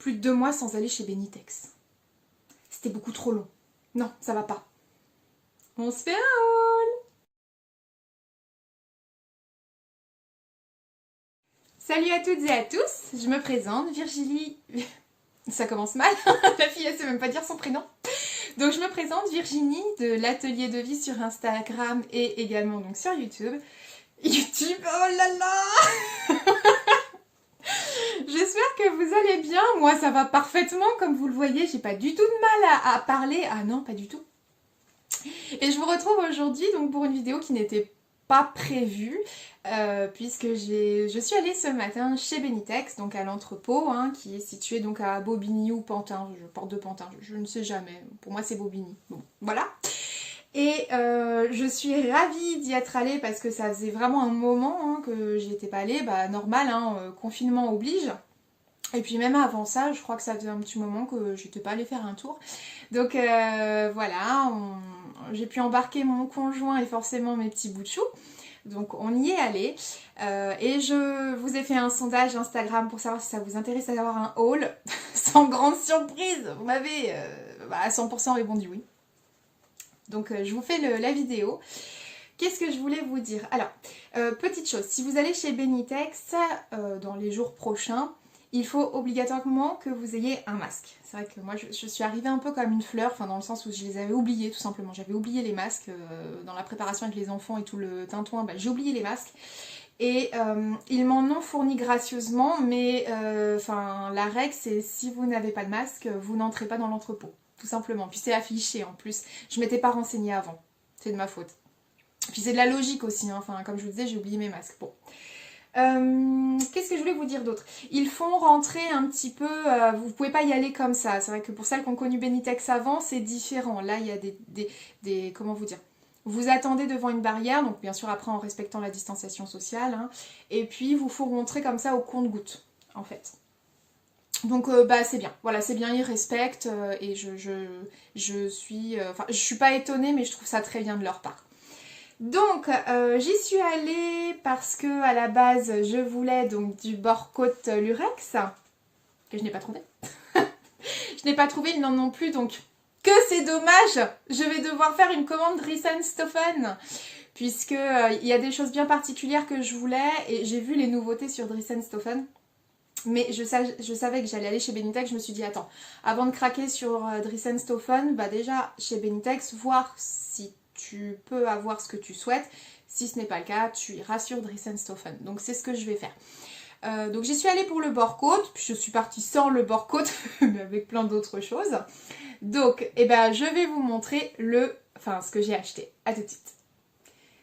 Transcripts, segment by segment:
plus de 2 mois sans aller chez Benitex. C'était beaucoup trop long. Non, ça va pas. On se fait un haul. Salut à toutes et à tous, je me présente, Virginie... Ça commence mal, la fille elle sait même pas dire son prénom. Donc je me présente, Virginie, de l'Atelier de Vie sur Instagram et également donc sur YouTube. YouTube, oh là là. J'espère que vous allez bien, moi ça va parfaitement, comme vous le voyez, j'ai pas du tout de mal à parler, ah non pas du tout. Et je vous retrouve aujourd'hui donc pour une vidéo qui n'était pas prévue, puisque je suis allée ce matin chez Benitex, donc à l'entrepôt, hein, qui est situé donc à Bobigny ou Pantin, porte de Pantin, je ne sais jamais, pour moi c'est Bobigny, bon voilà. Et je suis ravie d'y être allée parce que ça faisait vraiment un moment hein, que j'y étais pas allée, bah normal, hein, confinement oblige. Et puis même avant ça, je crois que ça faisait un petit moment que j'étais pas allée faire un tour. Donc voilà, j'ai pu embarquer mon conjoint et forcément mes petits bouts de chou. Donc on y est allé. Et je vous ai fait un sondage Instagram pour savoir si ça vous intéresse d'avoir un haul. Sans grande surprise, vous m'avez à 100% répondu oui. Donc je vous fais la vidéo. Qu'est-ce que je voulais vous dire? Alors, petite chose, si vous allez chez Benitex dans les jours prochains, il faut obligatoirement que vous ayez un masque. C'est vrai que moi je suis arrivée un peu comme une fleur, enfin dans le sens où je les avais oubliés tout simplement. J'avais oublié les masques dans la préparation avec les enfants et tout le tintouin, bah, j'ai oublié les masques. Et ils m'en ont fourni gracieusement, mais la règle c'est si vous n'avez pas de masque, vous n'entrez pas dans l'entrepôt. Tout simplement. Puis c'est affiché en plus. Je m'étais pas renseignée avant. C'est de ma faute. Puis c'est de la logique aussi. Hein. Enfin, comme je vous disais, j'ai oublié mes masques. Bon. Qu'est-ce que je voulais vous dire d'autre? Ils font rentrer un petit peu... vous pouvez pas y aller comme ça. C'est vrai que pour celles qui ont connu Benitex avant, c'est différent. Là, il y a des... Comment vous dire? Vous attendez devant une barrière. Donc bien sûr, après, en respectant la distanciation sociale. Hein, et puis, vous faut rentrer comme ça au compte-gouttes, en fait. Donc bah c'est bien, voilà c'est bien, ils respectent et je suis pas étonnée mais je trouve ça très bien de leur part. Donc j'y suis allée parce que à la base je voulais donc du bord-côte lurex que je n'ai pas trouvé. Je n'ai pas trouvé, ils n'en ont plus donc que c'est dommage, je vais devoir faire une commande Driessen-Stephen puisque il y a des choses bien particulières que je voulais et j'ai vu les nouveautés sur Driessen-Stephen. Mais je savais que j'allais aller chez Benitex, je me suis dit attends, avant de craquer sur Driessen-Stephen, bah déjà chez Benitex, voir si tu peux avoir ce que tu souhaites. Si ce n'est pas le cas, tu iras sur Driessen-Stephen. Donc c'est ce que je vais faire. Donc j'y suis allée pour le bord-côte, puis je suis partie sans le bord-côte, mais avec plein d'autres choses. Donc eh ben, je vais vous montrer ce que j'ai acheté. À tout de suite.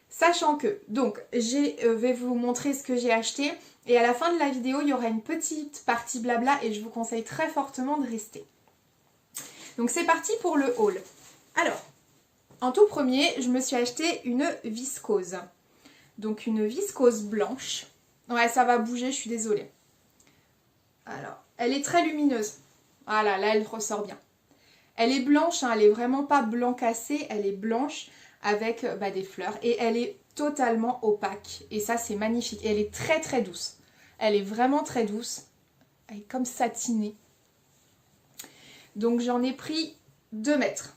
Sachant que, donc, je vais vous montrer ce que j'ai acheté et à la fin de la vidéo, il y aura une petite partie blabla et je vous conseille très fortement de rester. Donc c'est parti pour le haul. Alors, en tout premier, je me suis acheté une viscose. Donc une viscose blanche. Ouais, ça va bouger, je suis désolée. Alors, elle est très lumineuse. Voilà, là elle ressort bien. Elle est blanche, hein, elle est vraiment pas blanc cassé, elle est blanche avec des fleurs et elle est totalement opaque et ça c'est magnifique et elle est très très douce, elle est vraiment très douce, elle est comme satinée. Donc j'en ai pris 2 mètres,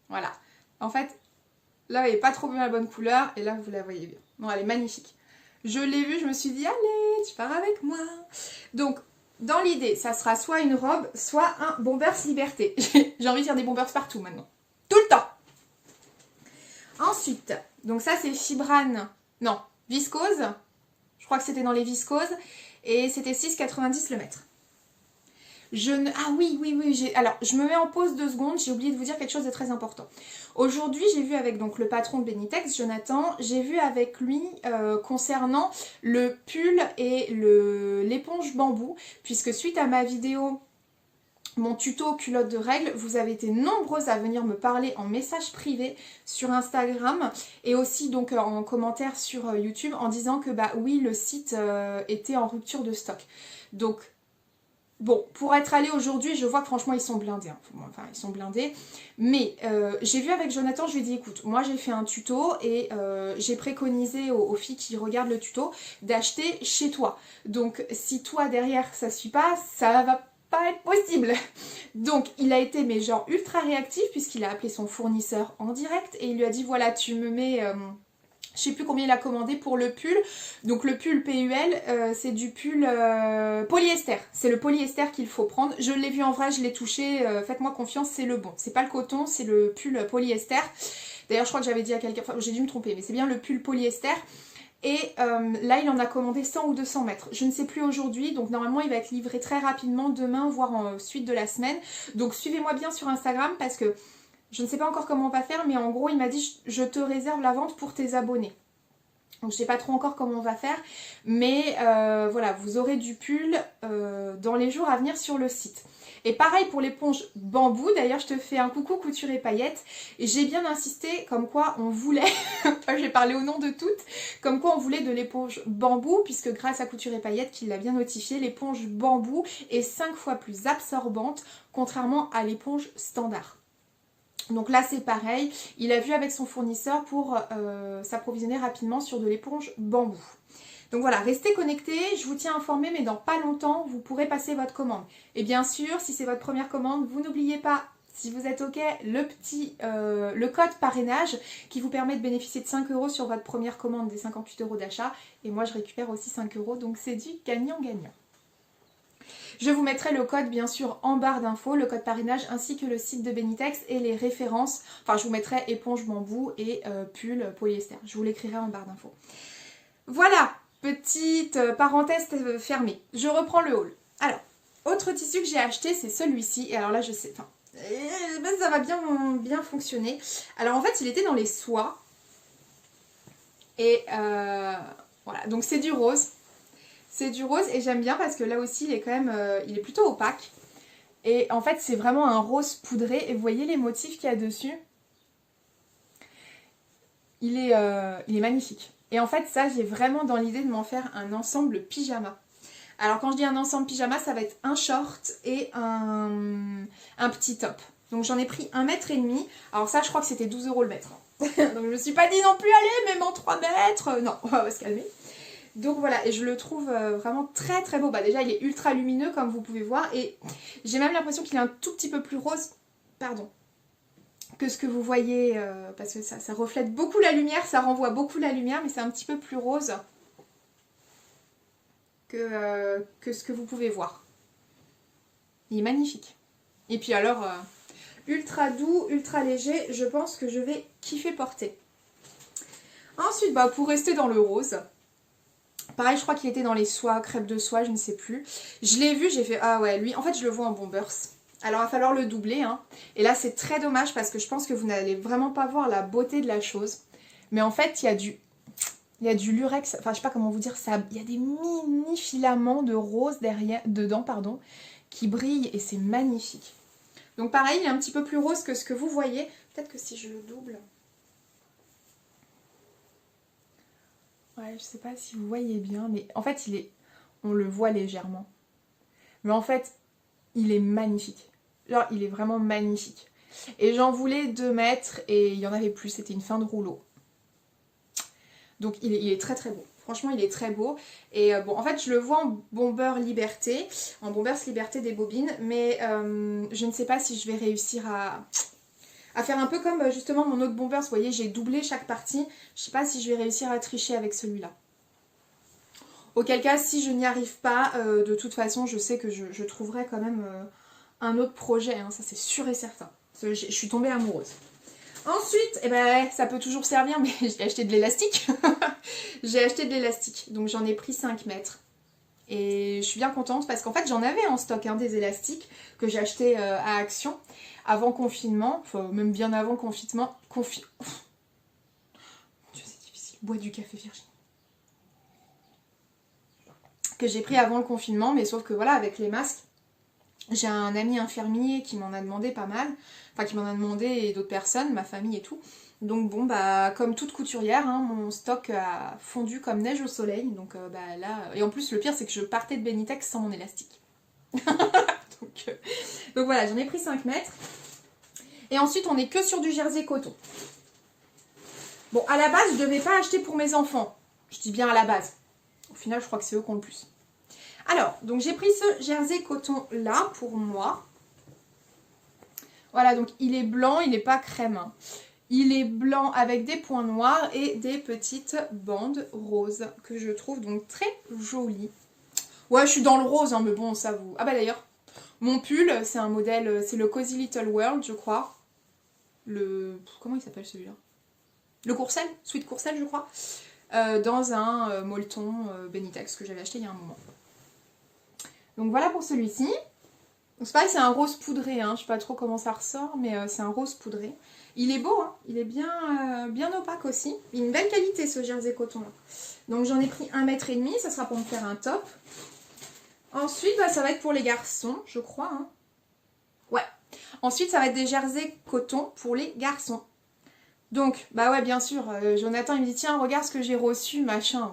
voilà, en fait là elle n'est pas trop bien la bonne couleur et là vous la voyez bien, non elle est magnifique, je l'ai vue, je me suis dit allez tu pars avec moi. Donc dans l'idée ça sera soit une robe soit un Bombers Liberté. J'ai envie de faire des bombers partout maintenant, tout le temps. Ensuite, donc ça c'est fibrane, non, viscose, je crois que c'était dans les viscoses, et c'était 6,90 le mètre. Ah oui, alors je me mets en pause 2 secondes, j'ai oublié de vous dire quelque chose de très important. Aujourd'hui j'ai vu avec donc le patron de Benitex, Jonathan, j'ai vu avec lui concernant le pull et l'éponge bambou, puisque suite à ma vidéo... Mon tuto culotte de règles, vous avez été nombreuses à venir me parler en message privé sur Instagram et aussi donc en commentaire sur YouTube en disant que bah oui le site était en rupture de stock. Donc bon, pour être allé aujourd'hui, je vois que franchement ils sont blindés, hein. Enfin ils sont blindés, mais j'ai vu avec Jonathan, je lui ai dit écoute, moi j'ai fait un tuto et j'ai préconisé aux filles qui regardent le tuto d'acheter chez toi. Donc si toi derrière ça suit pas, ça va pas pas être possible. Donc il a été mais genre ultra réactif puisqu'il a appelé son fournisseur en direct et il lui a dit voilà tu me mets... je sais plus combien il a commandé pour le pull. Donc le pull PUL, c'est du pull polyester. C'est le polyester qu'il faut prendre. Je l'ai vu en vrai, je l'ai touché. Faites-moi confiance, c'est le bon. C'est pas le coton, c'est le pull polyester. D'ailleurs, je crois que j'avais dit à quelqu'un, enfin, j'ai dû me tromper, mais c'est bien le pull polyester. Et là, il en a commandé 100 ou 200 mètres. Je ne sais plus aujourd'hui, donc normalement, il va être livré très rapidement demain, voire en suite de la semaine. Donc suivez-moi bien sur Instagram parce que je ne sais pas encore comment on va faire, mais en gros, il m'a dit je te réserve la vente pour tes abonnés. Donc je sais pas trop encore comment on va faire, mais voilà, vous aurez du pull dans les jours à venir sur le site. Et pareil pour l'éponge bambou, d'ailleurs je te fais un coucou couture et paillettes, et j'ai bien insisté comme quoi on voulait, enfin j'ai parlé au nom de toutes, comme quoi on voulait de l'éponge bambou, puisque grâce à couture et paillettes qui l'a bien notifié, l'éponge bambou est 5 fois plus absorbante, contrairement à l'éponge standard. Donc là c'est pareil, il a vu avec son fournisseur pour s'approvisionner rapidement sur de l'éponge bambou. Donc voilà, restez connectés, je vous tiens informé, mais dans pas longtemps, vous pourrez passer votre commande. Et bien sûr, si c'est votre première commande, vous n'oubliez pas, si vous êtes ok, le code parrainage qui vous permet de bénéficier de 5 € sur votre première commande des 58 € d'achat. Et moi, je récupère aussi 5 €, donc c'est du gagnant-gagnant. Je vous mettrai le code bien sûr en barre d'infos, le code parrainage ainsi que le site de Benitex et les références. Enfin, je vous mettrai éponge bambou et pull polyester. Je vous l'écrirai en barre d'infos. Voilà, petite parenthèse fermée. Je reprends le haul. Alors, autre tissu que j'ai acheté, c'est celui-ci. Et alors là, je sais, enfin, ça va bien fonctionner. Alors en fait, il était dans les soies. Et voilà, donc c'est du rose. C'est du rose et j'aime bien parce que là aussi il est quand même, il est plutôt opaque. Et en fait c'est vraiment un rose poudré et vous voyez les motifs qu'il y a dessus. Il est magnifique. Et en fait ça j'ai vraiment dans l'idée de m'en faire un ensemble pyjama. Alors quand je dis un ensemble pyjama ça va être un short et un petit top. Donc j'en ai pris 1,5 m. Alors ça je crois que c'était 12 € le mètre. Donc je me suis pas dit non plus allez même en 3 mètres. Non, on va se calmer. Donc voilà, et je le trouve vraiment très très beau. Bah déjà il est ultra lumineux comme vous pouvez voir et j'ai même l'impression qu'il est un tout petit peu plus rose, pardon, que ce que vous voyez parce que ça reflète beaucoup la lumière, ça renvoie beaucoup la lumière mais c'est un petit peu plus rose que ce que vous pouvez voir. Il est magnifique. Et puis alors, ultra doux, ultra léger, je pense que je vais kiffer porter. Ensuite, bah, pour rester dans le rose... Pareil, je crois qu'il était dans les soies, crêpes de soie, je ne sais plus. Je l'ai vu, j'ai fait, ah ouais, lui, en fait, je le vois en bombers. Alors, il va falloir le doubler, hein. Et là, c'est très dommage parce que je pense que vous n'allez vraiment pas voir la beauté de la chose. Mais en fait, il y a du lurex, enfin, je sais pas comment vous dire ça. Il y a des mini filaments de rose dedans, pardon, qui brillent et c'est magnifique. Donc, pareil, il est un petit peu plus rose que ce que vous voyez. Peut-être que si je le double... Ouais, je sais pas si vous voyez bien, mais en fait, on le voit légèrement. Mais en fait, il est magnifique. Genre, il est vraiment magnifique. Et j'en voulais 2 mètres et il y en avait plus, c'était une fin de rouleau. Donc, il est très très beau. Franchement, il est très beau. Et bon, en fait, je le vois en bomber liberté, en bombers liberté des bobines, mais je ne sais pas si je vais réussir à faire un peu comme justement mon autre bomber. Vous voyez, j'ai doublé chaque partie. Je sais pas si je vais réussir à tricher avec celui-là. Auquel cas, si je n'y arrive pas, de toute façon, je sais que je trouverai quand même un autre projet. Hein, ça, c'est sûr et certain. Je suis tombée amoureuse. Ensuite, eh ben, ça peut toujours servir, mais j'ai acheté de l'élastique. J'ai acheté de l'élastique. Donc, j'en ai pris 5 mètres. Et je suis bien contente parce qu'en fait j'en avais en stock hein, des élastiques que j'ai acheté à Action avant confinement, enfin même bien avant le confinement. Dieu c'est difficile, bois du café Virginie. Que j'ai pris avant le confinement, mais sauf que voilà avec les masques, j'ai un ami infirmier qui m'en a demandé pas mal, enfin qui m'en a demandé et d'autres personnes, ma famille et tout. Donc bon bah comme toute couturière, hein, mon stock a fondu comme neige au soleil. Donc bah là. Et en plus le pire c'est que je partais de Benitex sans mon élastique. donc voilà, j'en ai pris 5 mètres. Et ensuite on est que sur du jersey coton. Bon à la base je devais pas acheter pour mes enfants. Je dis bien à la base. Au final je crois que c'est eux qui ont le plus. Alors, donc j'ai pris ce jersey coton là pour moi. Voilà, donc il est blanc, il n'est pas crème. Hein. Il est blanc avec des points noirs et des petites bandes roses que je trouve donc très jolies. Ouais, je suis dans le rose, hein, mais bon, ça vous... Ah bah d'ailleurs, mon pull, c'est un modèle, c'est le Cozy Little World, je crois. Comment il s'appelle celui-là? Le Courcelles, Sweet Courcelles, je crois. Dans un molleton Benitex que j'avais acheté il y a un moment. Donc voilà pour celui-ci. C'est pareil, c'est un rose poudré, hein. Je sais pas trop comment ça ressort, mais c'est un rose poudré. Il est beau, hein. Il est bien opaque aussi. Il a une belle qualité ce jersey coton là. Donc j'en ai pris 1,5 m, ça sera pour me faire un top. Ensuite, bah, ça va être pour les garçons, je crois. Hein. Ouais. Ensuite, ça va être des jerseys coton pour les garçons. Donc, bah ouais, bien sûr, Jonathan il me dit tiens, regarde ce que j'ai reçu, machin.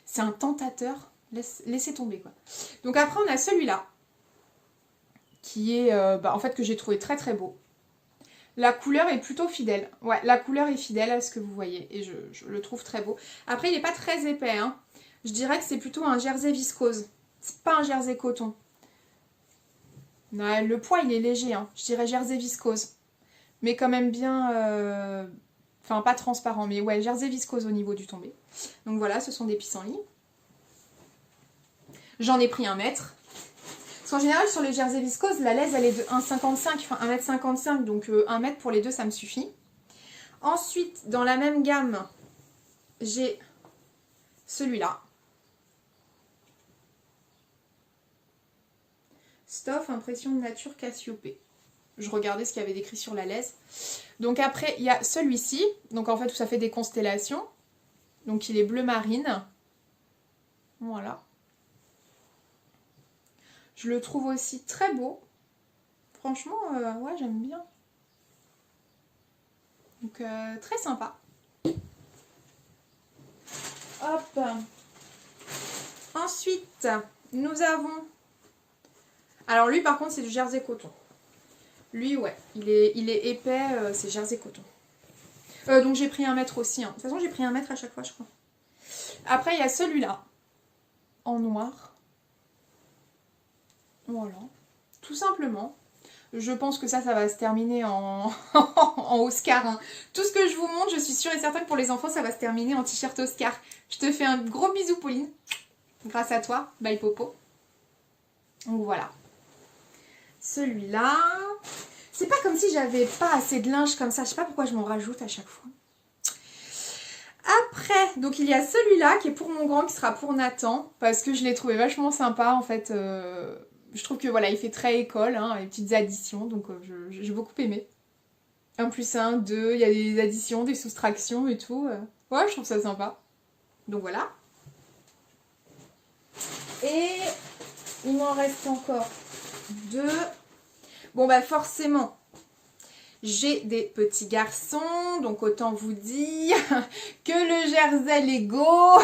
C'est un tentateur. Laissez tomber quoi. Donc après, on a celui-là. Qui est, en fait, que j'ai trouvé très très beau. La couleur est plutôt fidèle. Ouais, la couleur est fidèle à ce que vous voyez. Et je le trouve très beau. Après, il n'est pas très épais. Hein. Je dirais que c'est plutôt un jersey viscose. C'est pas un jersey coton. Non, le poids, il est léger. Hein. Je dirais jersey viscose. Mais quand même bien... Enfin, pas transparent. Mais ouais, jersey viscose au niveau du tombé. Donc voilà, ce sont des pissenlits. J'en ai pris 1 mètre. Parce qu'en général, sur les jerseys viscose, la laise, elle est de 1,55, enfin 1,55 m, donc 1 mètre pour les deux, ça me suffit. Ensuite, dans la même gamme, j'ai celui-là. Stuff, impression de nature Cassiopée. Je regardais ce qu'il y avait décrit sur la laise. Donc après, il y a celui-ci. Donc en fait, ça fait des constellations. Donc il est bleu marine. Voilà. Je le trouve aussi très beau. Franchement, ouais, j'aime bien. Donc, très sympa. Hop. Ensuite, nous avons... Alors lui, par contre, c'est du jersey coton. Lui, ouais, il est épais, c'est jersey coton. Donc j'ai pris 1 mètre aussi. Hein. De toute façon, j'ai pris 1 mètre à chaque fois, je crois. Après, il y a celui-là, en noir. Voilà. Tout simplement. Je pense que ça va se terminer en, en Oscar. Hein. Tout ce que je vous montre, je suis sûre et certaine que pour les enfants, ça va se terminer en t-shirt Oscar. Je te fais un gros bisou, Pauline. Grâce à toi. Bye, Popo. Donc voilà. Celui-là. C'est pas comme si j'avais pas assez de linge comme ça. Je sais pas pourquoi je m'en rajoute à chaque fois. Après, donc il y a celui-là qui est pour mon grand, qui sera pour Nathan. Parce que je l'ai trouvé vachement sympa, en fait. Je trouve que voilà, il fait très école, hein, les petites additions, donc j'ai beaucoup aimé. 1 + 1, 2, il y a des additions, des soustractions et tout. Ouais, je trouve ça sympa. Donc voilà. Et il m'en reste encore 2. Bon bah forcément, j'ai des petits garçons, donc autant vous dire que le jersey Lego,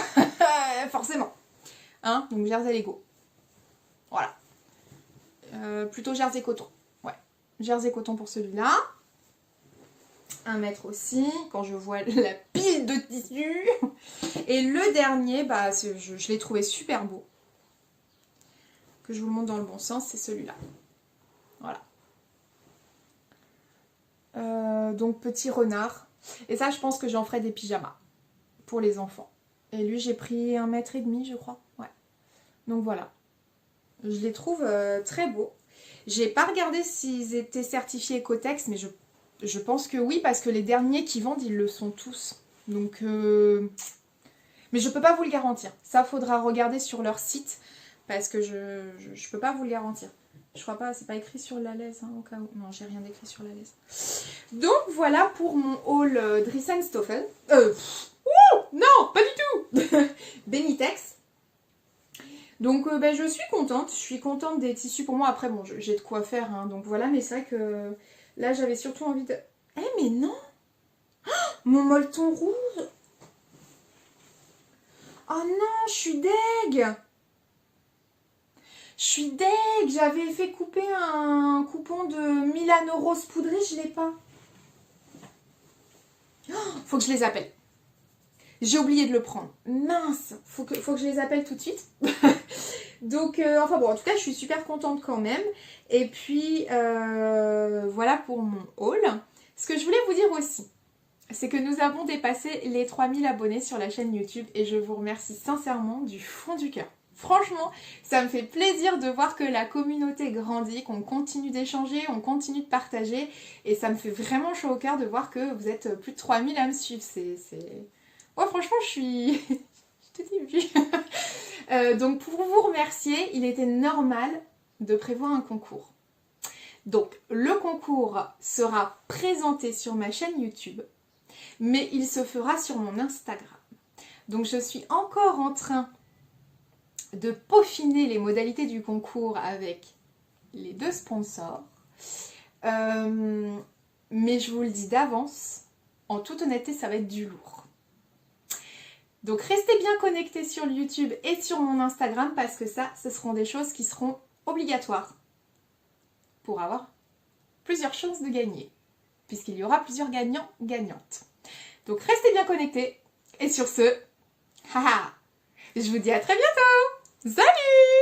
forcément. Hein, donc jersey Lego. Voilà. Plutôt jersey coton. Ouais. Jersey coton pour celui-là. 1 mètre aussi, quand je vois la pile de tissu. Et le dernier, bah, je l'ai trouvé super beau. Que je vous le montre dans le bon sens, c'est celui-là. Voilà. Donc petit renard. Et ça, je pense que j'en ferai des pyjamas pour les enfants. Et lui, j'ai pris 1,5 m, je crois. Ouais. Donc voilà. Je les trouve très beaux. J'ai pas regardé s'ils étaient certifiés Ecotex, mais je pense que oui, parce que les derniers qui vendent, ils le sont tous. Donc, mais je peux pas vous le garantir. Ça, faudra regarder sur leur site, parce que je peux pas vous le garantir. Je crois pas, c'est pas écrit sur la laise, hein, au cas où. Non, j'ai rien écrit sur la laise. Donc voilà pour mon haul Driessen-Stoffel. Non, pas du tout. Benitex. Donc ben, je suis contente. Je suis contente des tissus. Pour moi, après, bon, j'ai de quoi faire. Hein, donc voilà, mais c'est vrai que là, j'avais surtout envie de... Eh, mais non. Oh, mon molleton rouge. Oh non, je suis deg. Je suis deg. J'avais fait couper un coupon de Milano Rose poudré. Je l'ai pas. Oh, faut que je les appelle. J'ai oublié de le prendre. Mince. Faut que je les appelle tout de suite. Donc, enfin bon, en tout cas, je suis super contente quand même. Et puis, voilà pour mon haul. Ce que je voulais vous dire aussi, c'est que nous avons dépassé les 3000 abonnés sur la chaîne YouTube et je vous remercie sincèrement du fond du cœur. Franchement, ça me fait plaisir de voir que la communauté grandit, qu'on continue d'échanger, on continue de partager et ça me fait vraiment chaud au cœur de voir que vous êtes plus de 3000 à me suivre. Ouais, franchement, je suis... je te dis oui. Donc pour vous remercier, il était normal de prévoir un concours. Donc le concours sera présenté sur ma chaîne YouTube, mais il se fera sur mon Instagram. Donc je suis encore en train de peaufiner les modalités du concours avec les 2 sponsors. Mais je vous le dis d'avance, en toute honnêteté, ça va être du lourd. Donc restez bien connectés sur YouTube et sur mon Instagram parce que ça, ce seront des choses qui seront obligatoires pour avoir plusieurs chances de gagner, puisqu'il y aura plusieurs gagnants-gagnantes. Donc restez bien connectés et sur ce, haha, je vous dis à très bientôt. Salut!